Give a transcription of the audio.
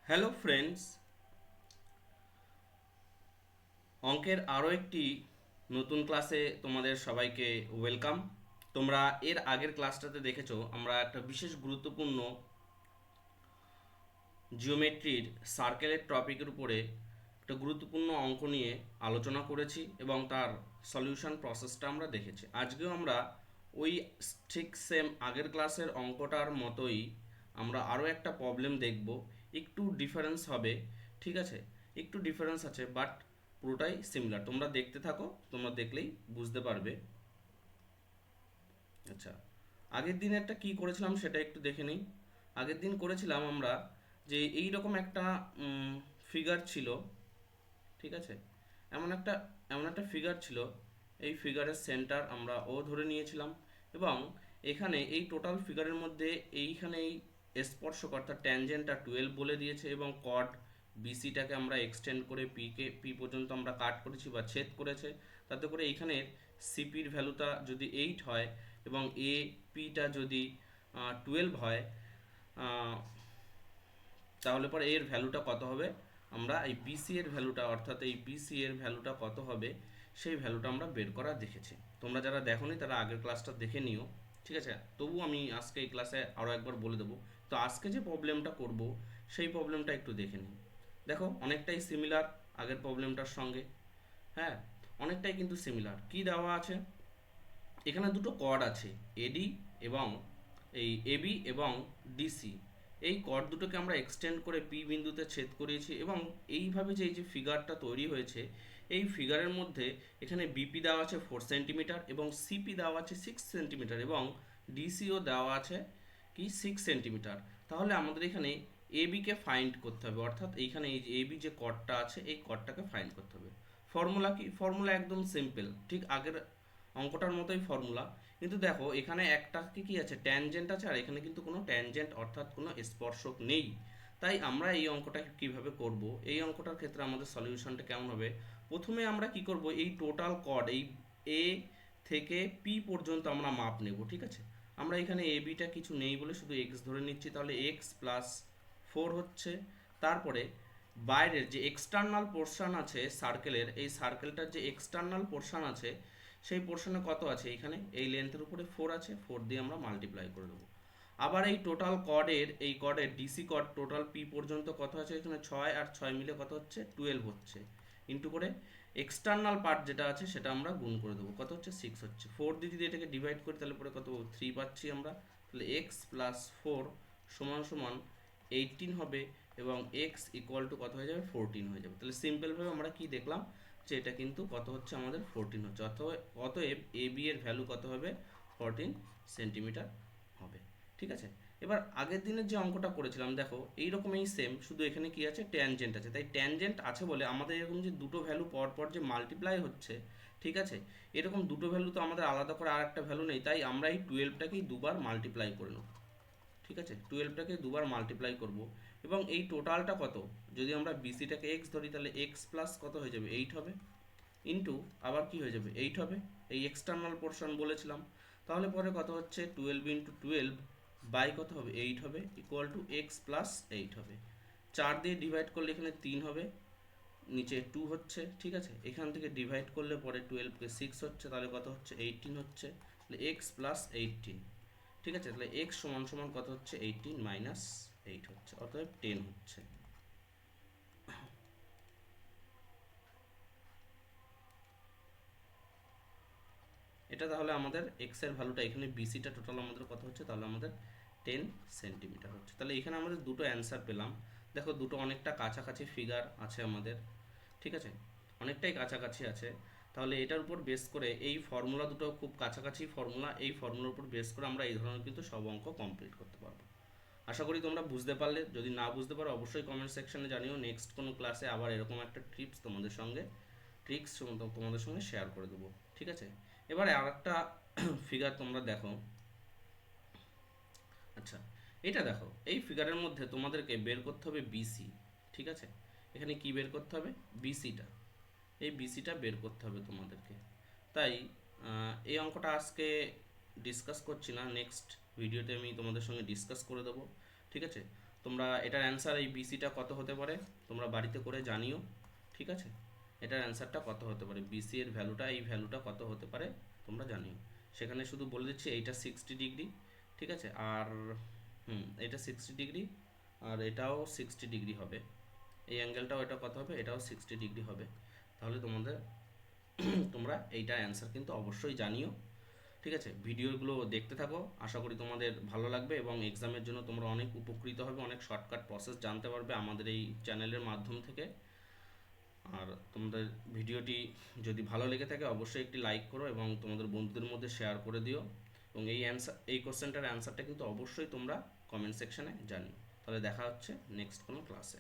Hello friends, অঙ্কের আরও একটি নতুন ক্লাসে তোমাদের সবাইকে ওয়েলকাম। তোমরা এর আগের ক্লাসটাতে দেখেছো আমরা একটা বিশেষ গুরুত্বপূর্ণ জিওমেট্রির সার্কেলের টপিকের উপরে একটা গুরুত্বপূর্ণ অঙ্ক নিয়ে আলোচনা করেছি এবং তার সলিউশন প্রসেসটা আমরা দেখেছি। আজকেও আমরা ওই ঠিক সেম আগের ক্লাসের অঙ্কটার মতোই আমরা আরও একটা প্রবলেম দেখব। একটু ডিফারেন্স হবে, ঠিক আছে, একটু ডিফারেন্স আছে, বাট পুরোটাই সিমিলার। তোমরা দেখতে থাকো, তোমরা দেখলেই বুঝতে পারবে। আচ্ছা, আগের দিন একটা কি করেছিলাম সেটা একটু দেখে নিই। আগের দিন করেছিলাম আমরা যে এই রকম একটা ফিগার ছিল, ঠিক আছে, এমন একটা এমন একটা ফিগার ছিল। এই ফিগারের সেন্টার আমরা ও ধরে নিয়েছিলাম এবং এখানে এই টোটাল ফিগারের মধ্যে এইখানে এই স্পর্শক অর্থাৎ ট্যানজেন্টটা 12 বলে দিয়েছে এবং কর্ড বিসিটাকে আমরা এক্সটেন্ড করে পি পর্যন্ত আমরা কাট করেছি বা ছেদ করেছে। তাতে করে এইখানের সিপির ভ্যালুটা যদি 8 হয় এবং এ পিটা যদি 12 হয়, আহ, তাহলে পরে এর ভ্যালুটা কত হবে, আমরা এই বিসি এর ভ্যালুটা অর্থাৎ এই বিসি এর ভ্যালুটা কত হবে সেই ভ্যালুটা আমরা বের করা দেখেছি। তোমরা যারা দেখোনি তারা আগের ক্লাসটা দেখে নিও, ঠিক আছে। তবু আমি আজকে এই ক্লাসে আরও একবার বলে দেবো। তো আজকে যে প্রবলেমটা করব সেই প্রবলেমটা একটু দেখে নিই। দেখো অনেকটাই সিমিলার আগের প্রবলেমটার সঙ্গে। হ্যাঁ, অনেকটাই কিন্তু সিমিলার। কি দেওয়া আছে, এখানে দুটো কর্ড আছে, এডি এবং এই এবি এবং ডিসি। এই কর্ড দুটোকে আমরা এক্সটেন্ড করে পি বিন্দুতে ছেদ করিয়েছি এবং এইভাবে যে এই যে ফিগারটা তৈরি হয়েছে এই ফিগারের মধ্যে এখানে বিপি দেওয়া আছে 4 সেন্টিমিটার এবং সিপি দেওয়া আছে 6 সেন্টিমিটার এবং ডিসিও দেওয়া আছে কি 6 সেন্টিমিটার। তাহলে আমাদের এখানে এবিকে ফাইন্ড করতে হবে, অর্থাৎ এইখানে এই যে এবি যে কর্ডটা আছে এই কর্ডটাকে ফাইন্ড করতে হবে। ফর্মুলা কি, ফর্মুলা একদম সিম্পল, ঠিক আগের অঙ্কটার মতোই ফর্মুলা। কিন্তু দেখো এখানে একটা কি আছে, ট্যানজেন্ট আছে, আর এখানে কিন্তু কোনো ট্যানজেন্ট অর্থাৎ কোনো স্পর্শক নেই। তাই আমরা এই অঙ্কটা কিভাবে করব, এই অঙ্কটার ক্ষেত্রে আমাদের সলিউশনটা কেমন হবে। প্রথমে আমরা কি করব, এই টোটাল কর্ড এই এ থেকে পি পর্যন্ত আমরা মাপ নেব, ঠিক আছে। আমরা এখানে এ বিটা কিছু নেই বলে শুধু এক্স ধরে নিচ্ছি, তাহলে এক্স প্লাস 4 হচ্ছে। তারপরে বাইরের যে এক্সটার্নাল পোর্শন আছে সার্কেলের, এই সার্কেলটার যে এক্সটার্নাল পোর্শন আছে সেই পোর্শনে কত আছে, এখানে এই লেন্থের উপরে 4 আছে, 4 দিয়ে আমরা মাল্টিপ্লাই করে দেবো। আবার এই টোটাল কর্ডের এই কর্ডের ডিসি কর্ড টোটাল পি পর্যন্ত কত আছে, এখানে 6 আর 6 মিলে কত হচ্ছে 12 হচ্ছে, ইন্টু করে এক্সটার্নাল পার্ট যেটা আছে সেটা আমরা গুণ করে দেবো, কত হচ্ছে 6 হচ্ছে। 4 দিয়ে যদি এটাকে ডিভাইড করি তাহলে পরে কত 3 পাচ্ছি আমরা। তাহলে এক্স প্লাস 4 সমান সমান 18 হবে এবং এক্স ইকুয়াল টু কত হয়ে যাবে 14 হয়ে যাবে। তাহলে সিম্পলভাবে আমরা কি দেখলাম যে এটা কিন্তু কত হচ্ছে আমাদের 14 হচ্ছে, অতএব এ বি এর ভ্যালু কত হবে 14 সেন্টিমিটার হবে, ঠিক আছে। এবার আগের দিনের যে অঙ্কটা করেছিলাম দেখো এইরকমই সেম, শুধু এখানে কি আছে ট্যানজেন্ট আছে। তাই ট্যানজেন্ট আছে বলে আমাদের এরকম যে দুটো ভ্যালু পর পর যে মাল্টিপ্লাই হচ্ছে, ঠিক আছে, এরকম দুটো ভ্যালু তো আমাদের আলাদা করে আর একটা ভ্যালু নেই, তাই আমরা এই 12টাকেই দুবার মাল্টিপ্লাই করে নেব, ঠিক আছে। 12টাকে দুবার মাল্টিপ্লাই করব এবং এই টোটালটা কত, যদি আমরা বিসিটাকে এক্স ধরি তাহলে এক্স প্লাস কত হয়ে যাবে 8 হবে, ইন্টু আবার কি হয়ে যাবে 8 হবে, এই এক্সটার্নাল পোর্শন বলেছিলাম। তাহলে পরে কত হচ্ছে 12 ইন্টু 12 বাই কত হবে 8 হবে, ইকুয়াল টু এক্স প্লাস 8 হবে। 4 দিয়ে ডিভাইড করলে এখানে 3 হবে, নিচে 2 হচ্ছে, ঠিক আছে। এখান থেকে ডিভাইড করলে পরে 12কে 6 হচ্ছে, তাহলে কত হচ্ছে 18 হচ্ছে। তাহলে এক্স প্লাস 18, ঠিক আছে। তাহলে এক্স সমান সমান কত হচ্ছে 18 মাইনাস 8 হচ্ছে, অতএব 10 হচ্ছে। এটা তাহলে আমাদের এক্স এর ভ্যালুটা, এখানে বিসিটা টোটাল আমাদের কত হচ্ছে, তাহলে আমাদের 10 সেন্টিমিটার হচ্ছে। তাহলে এখানে আমাদের দুটো অ্যান্সার পেলাম। দেখো দুটো অনেকটা কাছাকাছি ফিগার আছে আমাদের, ঠিক আছে, অনেকটাই কাছাকাছি আছে। তাহলে এটার উপর বেস করে এই ফর্মুলা দুটো খুব কাছাকাছি ফর্মুলা, এই ফর্মুলার উপর বেস করে আমরা এই ধরনের কিন্তু সব অঙ্ক কমপ্লিট করতে পারবো। আশা করি তোমরা বুঝতে পারলে। যদি না বুঝতে পারো অবশ্যই কমেন্ট সেকশনে জানিও, নেক্সট কোনো ক্লাসে আবার এরকম একটা ট্রিক্স তোমাদের সঙ্গে শেয়ার করে দেবো, ঠিক আছে। এবারে আর একটা ফিগার তোমরা দেখো। আচ্ছা, এটা দেখো এই ফিগারের মধ্যে তোমাদেরকে বের করতে হবে বিসি, ঠিক আছে। এখানে কি বের করতে হবে, বিসিটা, এই বিসিটা বের করতে হবে তোমাদেরকে। তাই এই অঙ্কটা আজকে ডিসকাস করছি না, নেক্সট ভিডিওতে আমি তোমাদের সঙ্গে ডিসকাস করে দেবো, ঠিক আছে। তোমরা এটার অ্যান্সার এই বিসিটা কত হতে পারে তোমরা বাড়িতে করে জানিও, ঠিক আছে? এটার অ্যান্সারটা কত হতে পারে, বিসি এর ভ্যালুটা, এই ভ্যালুটা কত হতে পারে তোমরা জানিও। সেখানে শুধু বলে দিচ্ছি এইটা 60 ডিগ্রি, ঠিক আছে? আর এটা 60 ডিগ্রি, আর এটাও 60 ডিগ্রি হবে। এই অ্যাঙ্গেলটাও এটা কত হবে, এটাও 60 ডিগ্রি হবে। তাহলে তোমরা এইটার অ্যান্সার কিন্তু অবশ্যই জানিও, ঠিক আছে? ভিডিওগুলো দেখতে থাকো, আশা করি তোমাদের ভালো লাগবে এবং এক্সামের জন্য তোমরা অনেক উপকৃত হবে, অনেক শর্টকাট প্রসেস জানতে পারবে আমাদের এই চ্যানেলের মাধ্যম থেকে। আর তোমাদের ভিডিওটি যদি ভালো লেগে থাকে অবশ্যই একটি লাইক করো এবং তোমাদের বন্ধুদের মধ্যে শেয়ার করে দিও, এবং এই কোশ্চেনটার অ্যান্সারটা কিন্তু অবশ্যই তোমরা কমেন্ট সেকশনে জানিও। তাহলে দেখা হচ্ছে নেক্সট কোনো ক্লাসে।